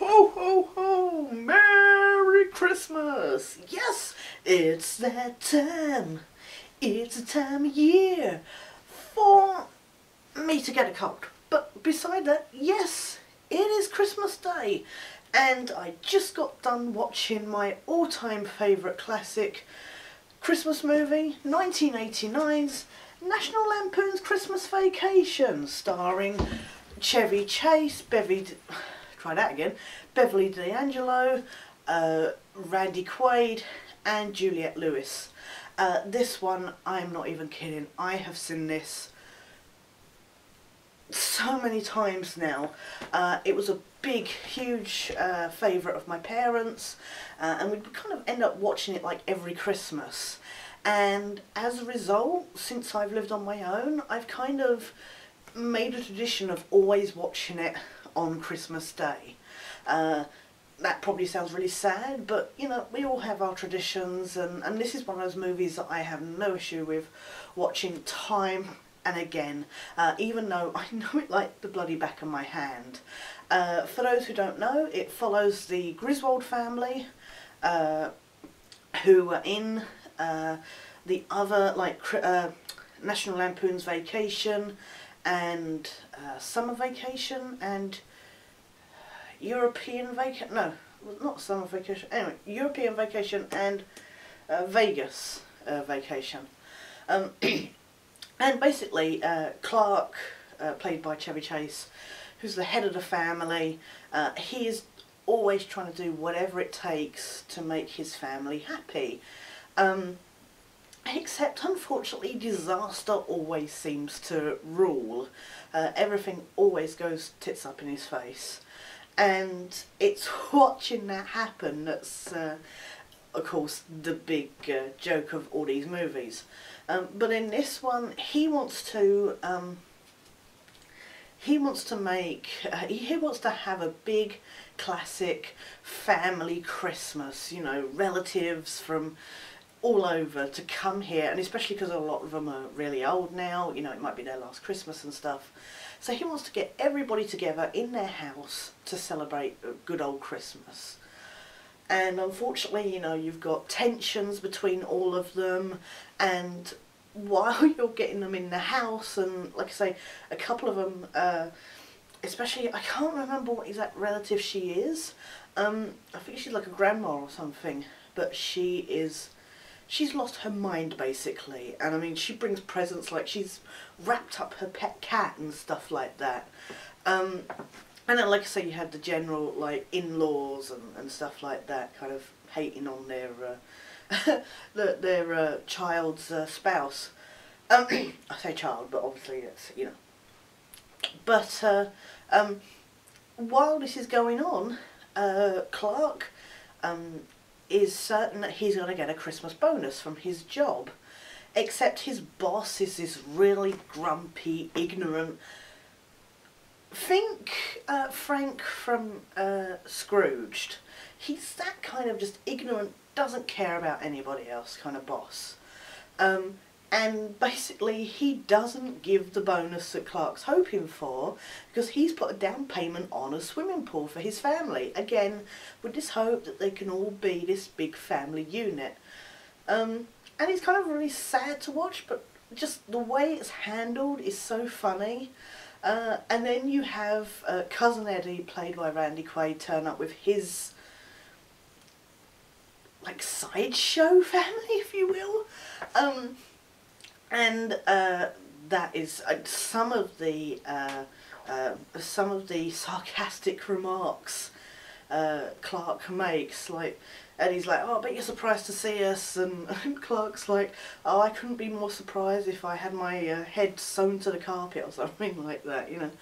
ho, ho, ho! Merry Christmas! Yes, it's that time. It's the time of year for me to get a cold. But beside that, yes, it is Christmas Day. And I just got done watching my all-time favourite classic Christmas movie, 1989's National Lampoon's Christmas Vacation, starring Chevy Chase, Beverly D'Angelo, Randy Quaid and Juliette Lewis. This one, I'm not even kidding, I have seen this so many times now. It was a big, huge favourite of my parents, and we'd kind of end up watching it like every Christmas. And as a result, since I've lived on my own, I've kind of made a tradition of always watching it on Christmas Day. That probably sounds really sad, but you know, we all have our traditions, and this is one of those movies that I have no issue with watching time and again, even though I know it like the bloody back of my hand. For those who don't know, it follows the Griswold family, who are in the other, like, National Lampoon's Vacation, and Summer Vacation, and European Vacation, no, not Summer Vacation, anyway, European Vacation and Vegas Vacation. And basically, Clark, played by Chevy Chase, who's the head of the family, he is always trying to do whatever it takes to make his family happy. Except, unfortunately, disaster always seems to rule. Everything always goes tits up in his face. And it's watching that happen that's, of course, the big joke of all these movies. But in this one, he wants to have a big classic family Christmas. You know, relatives from all over to come here, and especially because a lot of them are really old now. You know, it might be their last Christmas and stuff. So he wants to get everybody together in their house to celebrate a good old Christmas. And unfortunately, you know, you've got tensions between all of them, and while you're getting them in the house, and like I say, a couple of them, especially, I can't remember what exact relative she is. I think she's like a grandma or something, but she's lost her mind basically, and I mean, she brings presents, like she's wrapped up her pet cat and stuff like that. And then, like I say, you had the general, like, in-laws and stuff like that, kind of hating on their their child's spouse. I say child, but obviously it's, you know. But while this is going on, Clark is certain that he's going to get a Christmas bonus from his job. Except his boss is this really grumpy, ignorant... Think Frank from Scrooged. He's that kind of just ignorant, doesn't care about anybody else kind of boss. And basically he doesn't give the bonus that Clark's hoping for, because he's put a down payment on a swimming pool for his family. Again, with this hope that they can all be this big family unit. And it's kind of really sad to watch, but just the way it's handled is so funny. And then you have Cousin Eddie, played by Randy Quaid, turn up with his, like, sideshow family, if you will. And that is some of the sarcastic remarks Clark makes, like, Eddie's like, oh, I bet you're surprised to see us, and Clark's like, oh, I couldn't be more surprised if I had my head sewn to the carpet or something like that, you know.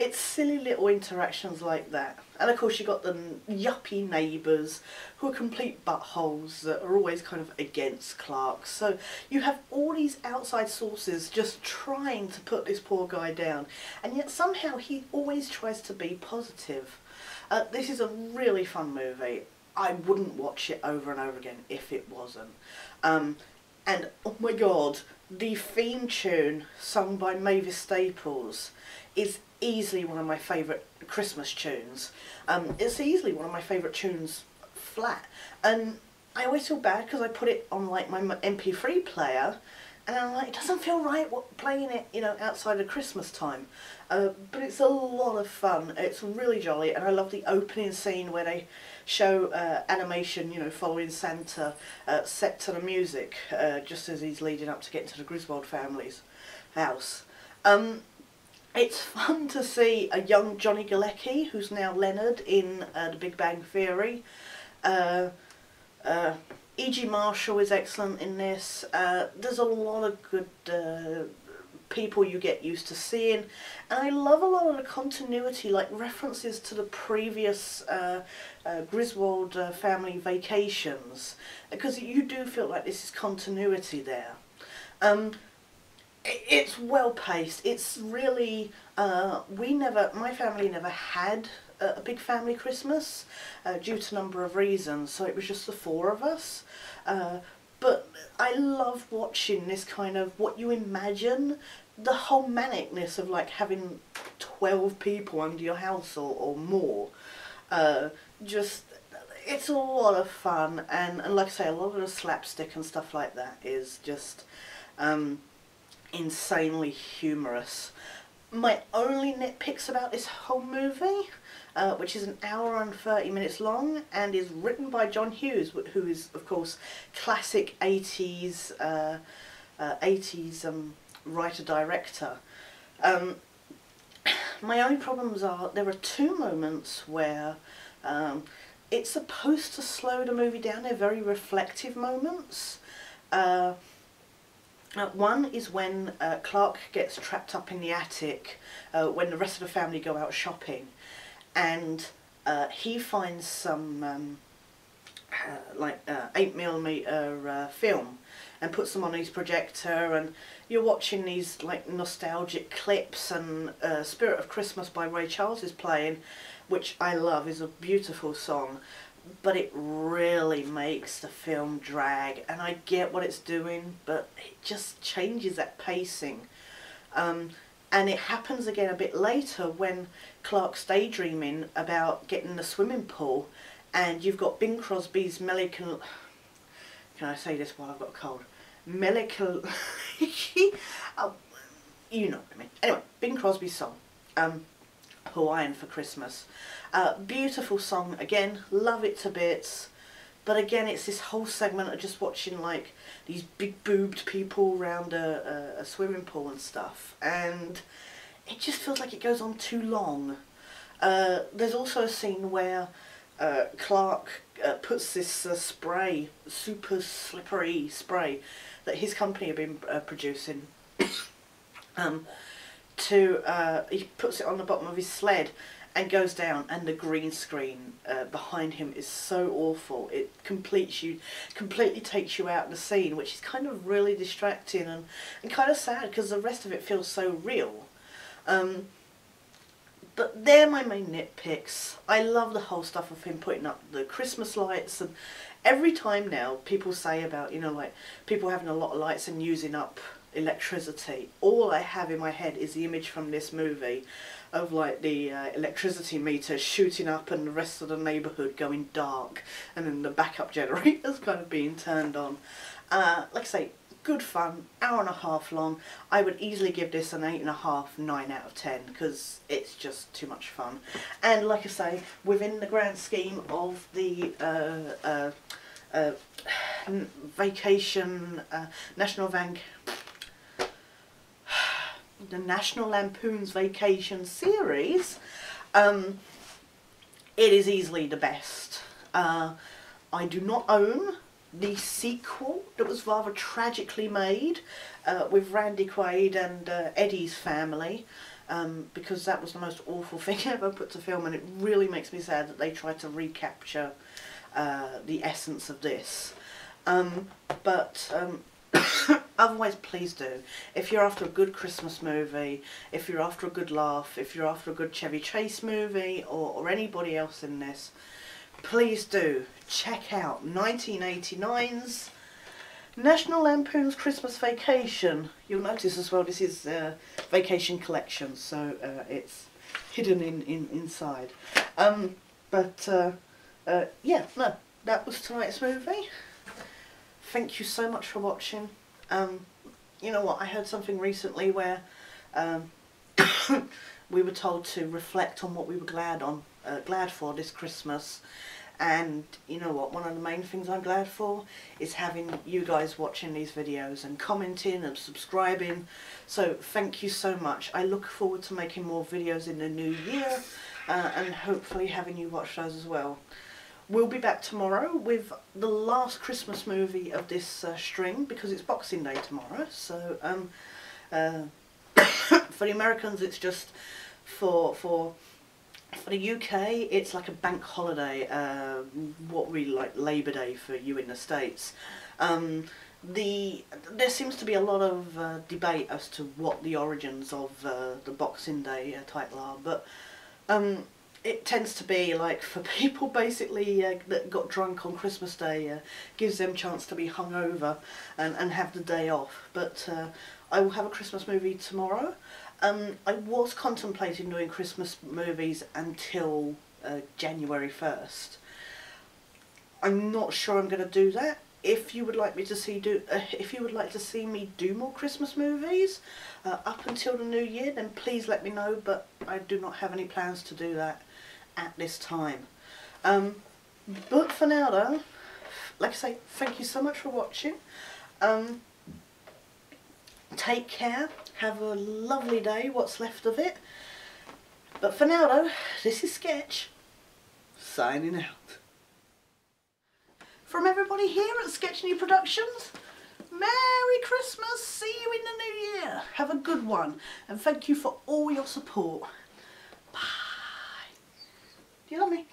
It's silly little interactions like that. And of course you got the yuppie neighbours who are complete buttholes that are always kind of against Clark. So you have all these outside sources just trying to put this poor guy down, and yet somehow he always tries to be positive. This is a really fun movie. I wouldn't watch it over and over again if it wasn't. And oh my god, the theme tune sung by Mavis Staples is easily one of my favourite Christmas tunes. It's easily one of my favourite tunes flat, and I always feel bad because I put it on like my MP3 player, and I'm like, it doesn't feel right playing it, you know, outside of Christmas time. But it's a lot of fun. It's really jolly, and I love the opening scene where they show animation, you know, following Santa set to the music just as he's leading up to get into the Griswold family's house. It's fun to see a young Johnny Galecki, who's now Leonard in The Big Bang Theory. E.G. Marshall is excellent in this. There's a lot of good people you get used to seeing, and I love a lot of the continuity, like references to the previous Griswold family vacations, because you do feel like this is continuity there. It's well paced. It's really my family never had a big family Christmas due to a number of reasons, so it was just the four of us. But I love watching this kind of, what you imagine, the whole manicness of like having 12 people under your house or more. Just, it's a lot of fun, and like I say, a lot of the slapstick and stuff like that is just insanely humorous. My only nitpicks about this whole movie, which is an hour and 30 minutes long and is written by John Hughes, who is of course classic 80s writer-director. My only problems are there are two moments where it's supposed to slow the movie down. They're very reflective moments. One is when Clark gets trapped up in the attic when the rest of the family go out shopping, and he finds some 8mm film and puts them on his projector, and you're watching these like nostalgic clips, and Spirit of Christmas by Ray Charles is playing, which I love, is a beautiful song. But it really makes the film drag, and I get what it's doing, but it just changes that pacing. And it happens again a bit later when Clark's daydreaming about getting the swimming pool, and you've got Bing Crosby's can I say this while I've got a cold? Oh, you know what I mean. Anyway, Bing Crosby's song, Hawaiian for Christmas. Beautiful song, again, love it to bits, but again it's this whole segment of just watching like these big boobed people around a swimming pool and stuff, and it just feels like it goes on too long. There's also a scene where Clark puts this spray, super slippery spray that his company have been producing he puts it on the bottom of his sled and goes down, and the green screen behind him is so awful. It completely takes you out of the scene, which is kind of really distracting and kind of sad because the rest of it feels so real. But they're my main nitpicks. I love the whole stuff of him putting up the Christmas lights, and every time now people say about, you know, like people having a lot of lights and using up electricity, all I have in my head is the image from this movie of like the electricity meter shooting up and the rest of the neighbourhood going dark, and then the backup generators kind of being turned on. Like I say, good fun, hour and a half long. I would easily give this an 8.5, 9 out of 10 because it's just too much fun. And like I say, within the grand scheme of the the National Lampoon's Vacation series, it is easily the best. I do not own the sequel that was rather tragically made with Randy Quaid and Eddie's family, because that was the most awful thing ever put to film, and it really makes me sad that they tried to recapture the essence of this. Otherwise, please do. If you're after a good Christmas movie, if you're after a good laugh, if you're after a good Chevy Chase movie, or anybody else in this, please do check out 1989's National Lampoon's Christmas Vacation. You'll notice as well this is Vacation Collection, so it's hidden inside. Yeah, no, that was tonight's movie. Thank you so much for watching. You know what, I heard something recently where we were told to reflect on what we were glad for this Christmas. And you know what, one of the main things I'm glad for is having you guys watching these videos and commenting and subscribing. So thank you so much. I look forward to making more videos in the new year and hopefully having you watch those as well. We'll be back tomorrow with the last Christmas movie of this string, because it's Boxing Day tomorrow. So for the Americans it's just for the UK, it's like a bank holiday, what we like Labour Day for you in the States. There seems to be a lot of debate as to what the origins of the Boxing Day title are, but it tends to be like for people basically that got drunk on Christmas Day, gives them a chance to be hungover and have the day off. But I will have a Christmas movie tomorrow. I was contemplating doing Christmas movies until January 1st. I'm not sure I'm going to do that. If you would like me to see me do more Christmas movies up until the new year, then please let me know. But I do not have any plans to do that at this time. But for now, though, like I say, thank you so much for watching. Take care, have a lovely day, what's left of it. But for now though, this is Sketch, signing out. From everybody here at Sketch New Productions, Merry Christmas, see you in the new year. Have a good one, and thank you for all your support. Bye. Do you love me?